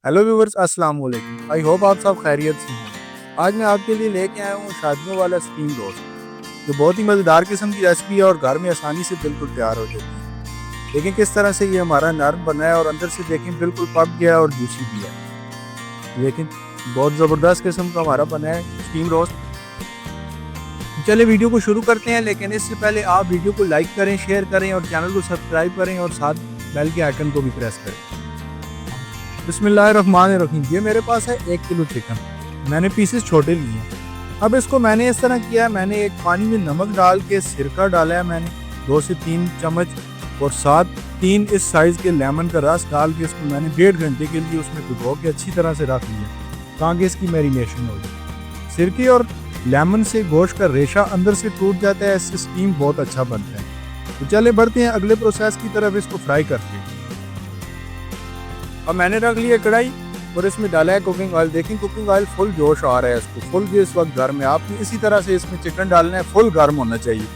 Hello viewers, अस्सलाम वालेकुम। I hope आप सब खैरियत से हैं। आज मैं आपके लिए लेके आया हूँ शादियों वाला स्टीम रोस्ट, जो बहुत ही मज़ेदार किस्म की रेसिपी है और घर में आसानी से बिल्कुल तैयार हो जाती है। देखें किस तरह से ये हमारा नरम बना है और अंदर से देखें बिल्कुल पक गया और जूसी भी है। लेकिन बहुत ज़बरदस्त किस्म का हमारा बना है स्टीम रोस्ट। चलिए वीडियो को शुरू करते हैं, लेकिन इससे पहले आप वीडियो को लाइक करें, शेयर करें और चैनल को सब्सक्राइब करें और साथ बेल के आइकन को भी प्रेस करें। बिस्मिल्लाहिर्रहमानिर्रहीम। ये मेरे पास है 1 किलो चिकन। मैंने पीसेस छोटे लिए हैं। अब इसको मैंने इस तरह किया है, मैंने एक पानी में नमक डाल के सिरका डाला है मैंने 2 से 3 चम्मच, और साथ 3 इस साइज़ के लेमन का रस डाल के इसको मैंने 1.5 घंटे के लिए उसमें भिगो के अच्छी तरह से रख लिया ताकि इसकी मैरिनेशन हो जाए। सिरके और लेमन से गोश्त का रेशा अंदर से टूट जाता है, इससे स्टीम बहुत अच्छा बनता है। तो चले बढ़ते हैं अगले प्रोसेस की तरफ, इसको फ्राई करते हैं। अब मैंने रख लिया कढ़ाई और इसमें डाला है कुकिंग ऑयल। देखें कुकिंग ऑयल फुल जोश आ रहा है, इसको फुल जो इस वक्त गर्म है। आपने इसी तरह से इसमें चिकन डालना है, फुल गर्म होना चाहिए।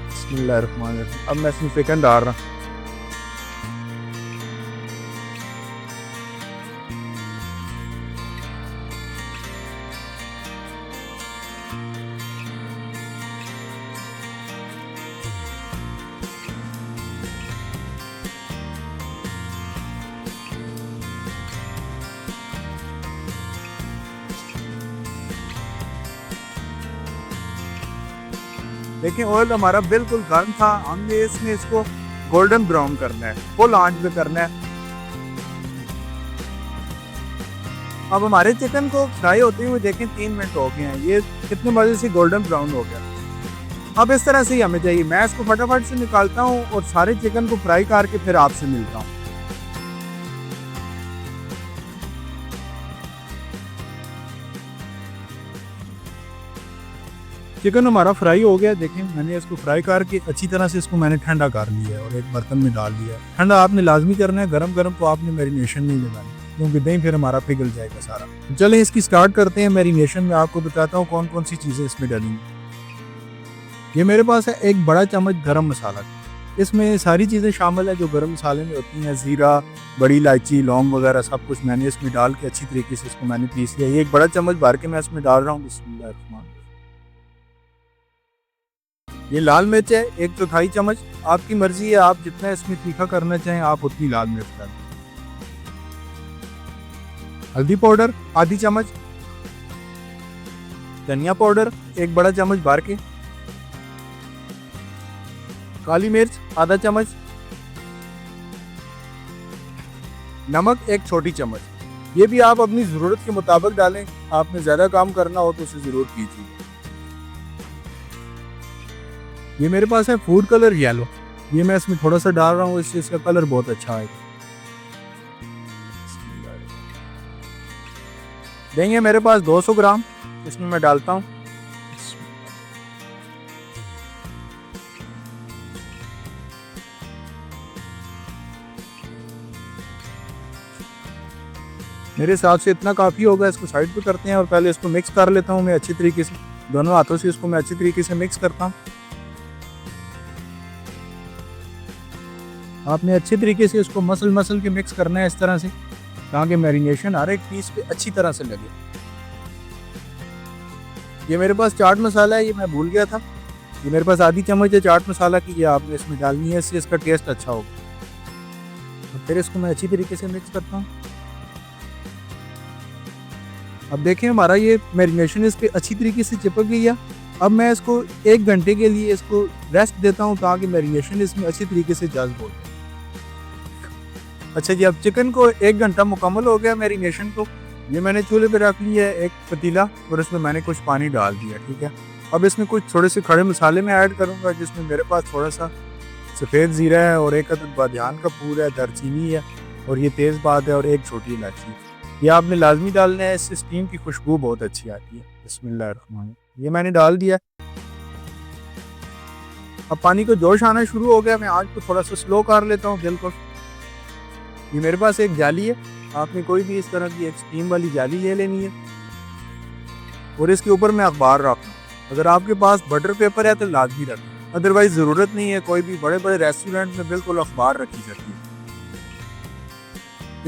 बिस्मिल्लाहिर्रहमानिर्रहीम। अब मैं इसमें चिकन डाल रहा हूँ। देखिए ऑयल हमारा बिल्कुल गर्म था। हमने इसमें इसको गोल्डन ब्राउन करना है, फुल आंच पे करना है। अब हमारे चिकन को फ्राई होते हुए देखें 3 मिनट हो गए हैं, ये कितने मजे से गोल्डन ब्राउन हो गया। अब इस तरह से ही हमें चाहिए। मैं इसको फटाफट से निकालता हूँ और सारे चिकन को फ्राई करके फिर आपसे मिलता हूँ। चिकन हमारा फ्राई हो गया। देखें मैंने इसको फ्राई करके अच्छी तरह से इसको मैंने ठंडा कर लिया है और एक बर्तन में डाल दिया है। ठंडा आपने लाजमी करना है, गरम गरम तो आपने मैरिनेशन नहीं लगानी, क्योंकि दही फिर हमारा पिघल जाएगा सारा। चलें इसकी स्टार्ट करते हैं मैरिनेशन में। आपको बताता हूँ कौन कौन सी चीज़ें इसमें डालेंगी। ये मेरे पास है 1 बड़ा चम्मच गरम मसाला। इसमें सारी चीज़ें शामिल है जो गरम मसाले में होती हैं, ज़ीरा, बड़ी इलायची, लौंग वगैरह सब कुछ मैंने इसमें डाल के अच्छी तरीके से इसको मैंने पीस लिया। ये 1 बड़ा चम्मच भर के मैं इसमें डाल रहा हूँ। बिस्मिल्लाहिर्रहमानिर्रहीम। ये लाल मिर्च है 1/4 चम्मच। आपकी मर्जी है, आप जितना इसमें तीखा करना चाहें आप उतनी लाल मिर्च डालें। हल्दी पाउडर आधी चम्मच। धनिया पाउडर 1 बड़ा चम्मच भर के। काली मिर्च आधा चम्मच। नमक 1 छोटी चम्मच। ये भी आप अपनी ज़रूरत के मुताबिक डालें, आपने ज़्यादा काम करना हो तो उसे ज़रूर कीजिए। ये मेरे पास है फूड कलर येलो, ये मैं इसमें थोड़ा सा डाल रहा हूँ, इससे इसका कलर बहुत अच्छा आएगा। दही है मेरे पास 200 ग्राम, इसमें मैं डालता हूँ। मेरे हिसाब से इतना काफ़ी होगा। इसको साइड पे करते हैं और पहले इसको मिक्स कर लेता हूँ मैं अच्छी तरीके से। दोनों हाथों से इसको मैं अच्छी तरीके से मिक्स करता हूँ। आपने अच्छे तरीके से इसको मसल के मिक्स करना है इस तरह से, ताकि मैरिनेशन हर एक पीस पे अच्छी तरह से लगे। ये मेरे पास चाट मसाला है, ये मैं भूल गया था। ये मेरे पास आधी चम्मच है चाट मसाला की, ये आपने इसमें डालनी है, इससे इसका टेस्ट अच्छा होगा। तो फिर इसको मैं अच्छी तरीके से मिक्स करता हूँ। अब देखें हमारा ये मैरिनेशन इस पर अच्छी तरीके से चिपक गई है। अब मैं इसको 1 घंटे के लिए इसको रेस्ट देता हूँ ताकि मैरिनेशन इसमें अच्छी तरीके से जज्ब हो जाए। अच्छा जी, अब चिकन को 1 घंटा मुकम्मल हो गया मैरिनेशन को। ये मैंने चूल्हे पे रख लिया है एक पतीला और इसमें मैंने कुछ पानी डाल दिया, ठीक है। अब इसमें कुछ थोड़े से खड़े मसाले में ऐड करूँगा, जिसमें मेरे पास थोड़ा सा सफ़ेद ज़ीरा है और 1 अदद बादियान का फूल है, दालचीनी है और ये तेज़पात है और 1 छोटी इलायची। ये आपने लाजमी डालना है, इससे स्टीम की खुशबू बहुत अच्छी आती है। बिस्मिल्लाहिर्रहमानिर्रहीम। ये मैंने डाल दिया। अब पानी को जोश आना शुरू हो गया, मैं आँच को थोड़ा सा स्लो कर लेता हूँ बिल्कुल। ये मेरे पास एक जाली है, आपने कोई भी इस तरह की एक स्टीम वाली जाली ले लेनी है और इसके ऊपर मैं अखबार रखूँ। अगर आपके पास बटर पेपर है तो लाजमी रखें, अदरवाइज ज़रूरत नहीं है। कोई भी बड़े बड़े रेस्टोरेंट में बिल्कुल अखबार रखी जाती है।